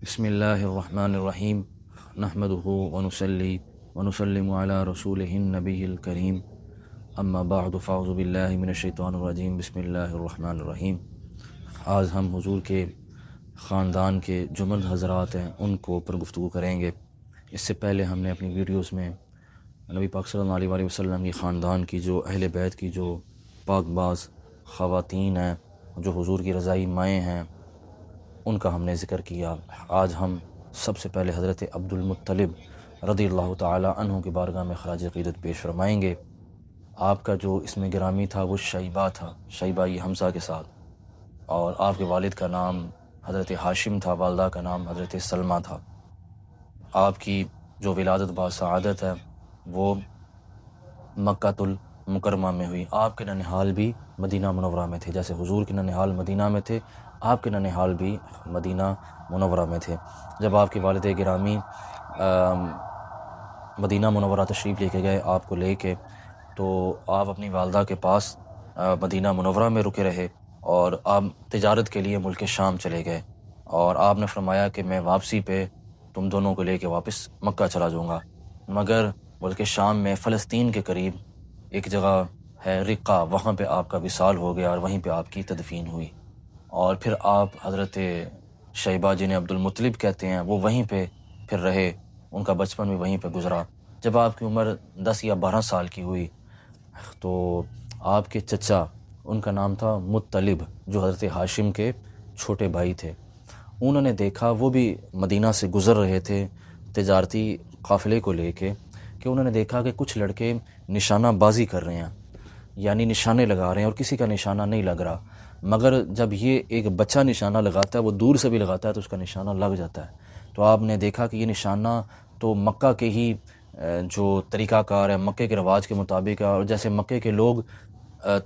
بسم اللہ الرحمن الرحیم نحمدہ ونصلی ونسلم علی رسولہ النبی الکریم اما بعد فاعوذ باللہ من الشیطان الرجیم بسم اللہ الرحمن الرحیم۔ آج ہم حضور کے خاندان کے جو مرد حضرات ہیں ان کو پر گفتگو کریں گے۔ اس سے پہلے ہم نے اپنی ویڈیوز میں نبی پاک صلی اللہ علیہ وسلم کی خاندان کی جو اہل بیت کی جو پاک باز خواتین ہیں، جو حضور کی رضائی مائیں ہیں، ان کا ہم نے ذکر کیا۔ آج ہم سب سے پہلے حضرت عبد المطلب رضی اللہ تعالی عنہ کی بارگاہ میں خراج عقیدت پیش فرمائیں گے۔ آپ کا جو اسم گرامی تھا وہ شیبہ تھا، شیبہ یہ حمزہ کے ساتھ، اور آپ کے والد کا نام حضرت ہاشم تھا، والدہ کا نام حضرت سلمہ تھا۔ آپ کی جو ولادت باسعادت ہے وہ مکہ المکرمہ میں ہوئی۔ آپ کے ننھال بھی مدینہ منورہ میں تھے، جیسے حضور کے ننھال مدینہ میں تھے، آپ کے ننھال بھی مدینہ منورہ میں تھے۔ جب آپ کے والد گرامی مدینہ منورہ تشریف لے کے گئے آپ کو لے کے، تو آپ اپنی والدہ کے پاس مدینہ منورہ میں رکے رہے، اور آپ تجارت کے لیے ملک شام چلے گئے، اور آپ نے فرمایا کہ میں واپسی پہ تم دونوں کو لے کے واپس مکہ چلا جاؤں گا، مگر ملک شام میں فلسطین کے قریب ایک جگہ ہے رقہ، وہاں پہ آپ کا وصال ہو گیا اور وہیں پہ آپ کی تدفین ہوئی۔ اور پھر آپ حضرت شیبہ جنہیں عبد المطلب کہتے ہیں وہ وہیں پہ پھر رہے، ان کا بچپن بھی وہیں پہ گزرا۔ جب آپ کی عمر 10 یا 12 سال کی ہوئی تو آپ کے چچا، ان کا نام تھا مطلب، جو حضرت ہاشم کے چھوٹے بھائی تھے، انہوں نے دیکھا، وہ بھی مدینہ سے گزر رہے تھے تجارتی قافلے کو لے کے، کہ انہوں نے دیکھا کہ کچھ لڑکے نشانہ بازی کر رہے ہیں، یعنی نشانے لگا رہے ہیں، اور کسی کا نشانہ نہیں لگ رہا، مگر جب یہ ایک بچہ نشانہ لگاتا ہے، وہ دور سے بھی لگاتا ہے تو اس کا نشانہ لگ جاتا ہے۔ تو آپ نے دیکھا کہ یہ نشانہ تو مکہ کے ہی جو طریقہ کار ہے، مکے کے رواج کے مطابق ہے، اور جیسے مکے کے لوگ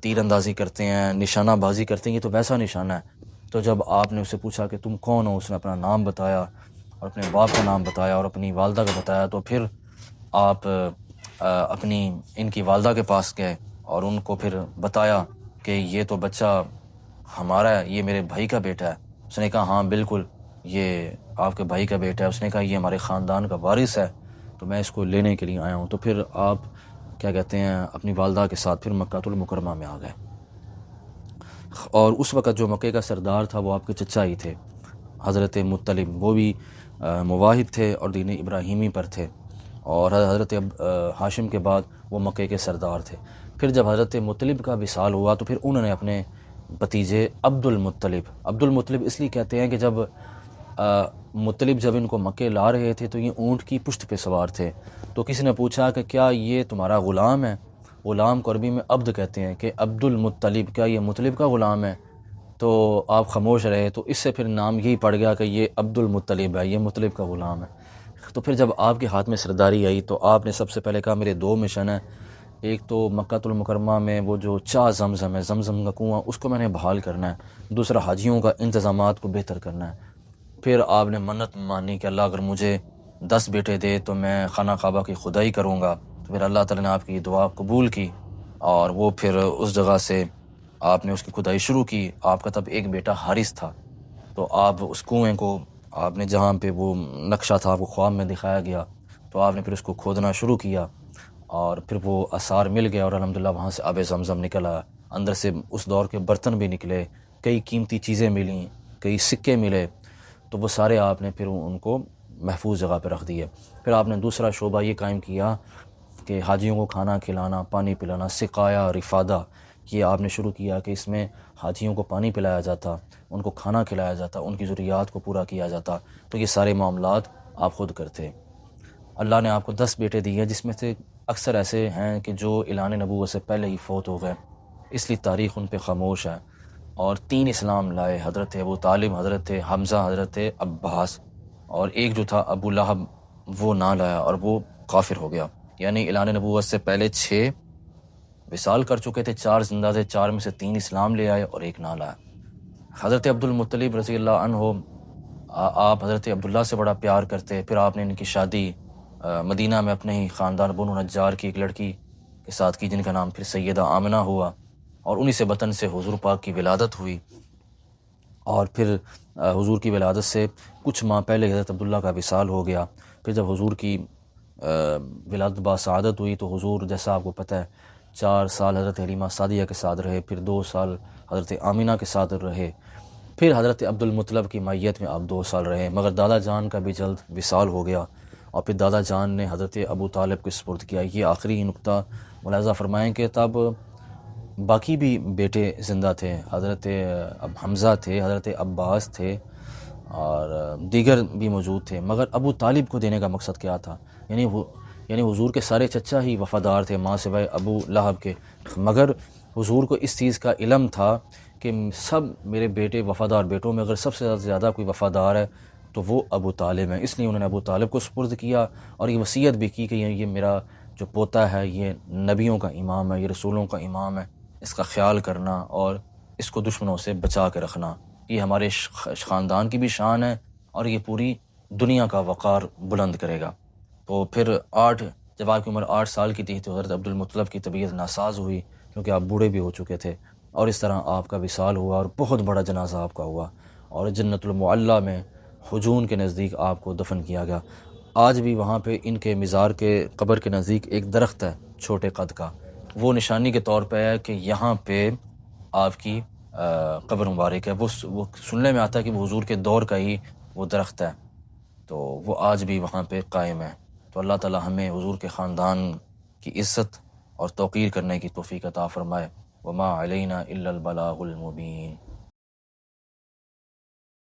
تیر اندازی کرتے ہیں، نشانہ بازی کرتے ہیں، یہ تو ویسا نشانہ ہے۔ تو جب آپ نے اس سے پوچھا کہ تم کون ہو، اس نے اپنا نام بتایا اور اپنے باپ کا نام بتایا اور اپنی والدہ کا بتایا، تو پھر آپ اپنی ان کی والدہ کے پاس گئے اور ان کو پھر بتایا کہ یہ تو بچہ ہمارا ہے، یہ میرے بھائی کا بیٹا ہے۔ اس نے کہا ہاں بالکل یہ آپ کے بھائی کا بیٹا ہے۔ اس نے کہا یہ ہمارے خاندان کا وارث ہے، تو میں اس کو لینے کے لیے آیا ہوں۔ تو پھر آپ کیا کہتے ہیں اپنی والدہ کے ساتھ پھر مکہ المکرمہ میں آ گئے، اور اس وقت جو مکے کا سردار تھا وہ آپ کے چچا ہی تھے، حضرت مطلب۔ وہ بھی موحد تھے اور دین ابراہیمی پر تھے، اور حضرت ہاشم کے بعد وہ مکے کے سردار تھے۔ پھر جب حضرت مطلب کا وصال ہوا تو پھر انہوں نے اپنے بھتیجے عبد المطلب اس لیے کہتے ہیں کہ جب مطلب جب ان کو مکے لا رہے تھے تو یہ اونٹ کی پشت پہ سوار تھے، تو کسی نے پوچھا کہ کیا یہ تمہارا غلام ہے؟ غلام کو عربی میں عبد کہتے ہیں، کہ عبد المطلب، کیا یہ مطلب کا غلام ہے؟ تو آپ خاموش رہے، تو اس سے پھر نام یہی پڑ گیا کہ یہ عبد المطلب ہے، یہ مطلب کا غلام ہے۔ تو پھر جب آپ کے ہاتھ میں سرداری آئی تو آپ نے سب سے پہلے کہا میرے 2 مشن ہیں، ایک تو مکہ المکرمہ میں وہ جو چاہ زمزم ہے، زمزم کا کنواں، اس کو میں نے بحال کرنا ہے، دوسرا حاجیوں کا انتظامات کو بہتر کرنا ہے۔ پھر آپ نے منت مانی کہ اللہ اگر مجھے 10 بیٹے دے تو میں خانہ کعبہ کی کھدائی کروں گا۔ تو پھر اللہ تعالیٰ نے آپ کی یہ دعا قبول کی، اور وہ پھر اس جگہ سے آپ نے اس کی کھدائی شروع کی۔ آپ کا تب ایک بیٹا حارث تھا، تو آپ اس کنویں کو، آپ نے جہاں پہ وہ نقشہ تھا وہ خواب میں دکھایا گیا، تو آپ نے پھر اس کو کھودنا شروع کیا، اور پھر وہ آثار مل گیا، اور الحمدللہ وہاں سے آب زمزم نکلا، اندر سے اس دور کے برتن بھی نکلے، کئی قیمتی چیزیں ملیں، کئی سکے ملے، تو وہ سارے آپ نے پھر ان کو محفوظ جگہ پہ رکھ دیے۔ پھر آپ نے دوسرا شعبہ یہ قائم کیا کہ حاجیوں کو کھانا کھلانا، پانی پلانا، سقایا رفادہ، یہ آپ نے شروع کیا کہ اس میں حاجیوں کو پانی پلایا جاتا، ان کو کھانا کھلایا جاتا، ان کی ضروریات کو پورا کیا جاتا، تو یہ سارے معاملات آپ خود کرتے۔ اللہ نے آپ کو 10 بیٹے دیے، جس میں سے اکثر ایسے ہیں کہ جو اعلان نبوت سے پہلے ہی فوت ہو گئے، اس لیے تاریخ ان پہ خاموش ہے، اور 3 اسلام لائے، حضرت ابو طالب، حضرت حمزہ، حضرت عباس، اور ایک جو تھا ابو لہب وہ نہ لایا اور وہ کافر ہو گیا۔ یعنی اعلان نبوت سے پہلے 6 وصال کر چکے تھے، 4 زندہ تھے، 4 میں سے 3 اسلام لے آئے اور ایک نہ لایا۔ حضرت عبد المطلب رضی اللہ عنہ، آپ حضرت عبداللہ سے بڑا پیار کرتے، پھر آپ نے ان کی شادی مدینہ میں اپنے ہی خاندان بنو نجار کی ایک لڑکی کے ساتھ کی، جن کا نام پھر سیدہ آمنہ ہوا، اور انہی سے وطن سے حضور پاک کی ولادت ہوئی۔ اور پھر حضور کی ولادت سے کچھ ماہ پہلے حضرت عبداللہ کا وصال ہو گیا۔ پھر جب حضور کی ولادت باسعادت ہوئی تو حضور جیسا آپ کو پتہ ہے 4 سال حضرت حلیمہ سعدیہ کے ساتھ رہے، پھر 2 سال حضرت آمینہ کے ساتھ رہے، پھر حضرت عبدالمطلب کی معیت میں آپ 2 سال رہے، مگر دادا جان کا بھی جلد وصال ہو گیا اور پھر دادا جان نے حضرت ابو طالب کو سپرد کیا۔ یہ آخری نقطہ ملاحظہ فرمائیں کہ تب باقی بھی بیٹے زندہ تھے، حضرت حمزہ تھے، حضرت عباس تھے اور دیگر بھی موجود تھے، مگر ابو طالب کو دینے کا مقصد کیا تھا؟ یعنی حضور کے سارے چچا ہی وفادار تھے ماں سوائے ابو لہب کے، مگر حضور کو اس چیز کا علم تھا کہ سب میرے بیٹے وفادار بیٹوں میں اگر سب سے زیادہ کوئی وفادار ہے تو وہ ابو طالب ہیں، اس لیے انہوں نے ابو طالب کو سپرد کیا اور یہ وصیت بھی کی کہ یہ میرا جو پوتا ہے یہ نبیوں کا امام ہے، یہ رسولوں کا امام ہے، اس کا خیال کرنا اور اس کو دشمنوں سے بچا کے رکھنا، یہ ہمارے خاندان کی بھی شان ہے اور یہ پوری دنیا کا وقار بلند کرے گا۔ تو پھر جب آپ کی عمر 8 سال کی تھی تو حضرت عبدالمطلب کی طبیعت ناساز ہوئی کیونکہ آپ بوڑھے بھی ہو چکے تھے، اور اس طرح آپ کا وصال ہوا اور بہت بڑا جنازہ آپ کا ہوا اور جنت المعلیٰ میں حجون کے نزدیک آپ کو دفن کیا گیا۔ آج بھی وہاں پہ ان کے مزار کے قبر کے نزدیک ایک درخت ہے چھوٹے قد کا، وہ نشانی کے طور پہ ہے کہ یہاں پہ آپ کی قبر مبارک ہے۔ وہ سننے میں آتا ہے کہ وہ حضور کے دور کا ہی وہ درخت ہے، تو وہ آج بھی وہاں پہ قائم ہے۔ تو اللہ تعالی ہمیں حضور کے خاندان کی عزت اور توقیر کرنے کی توفیق عطا فرمائے۔ وما علینا الا البلاغ المبین۔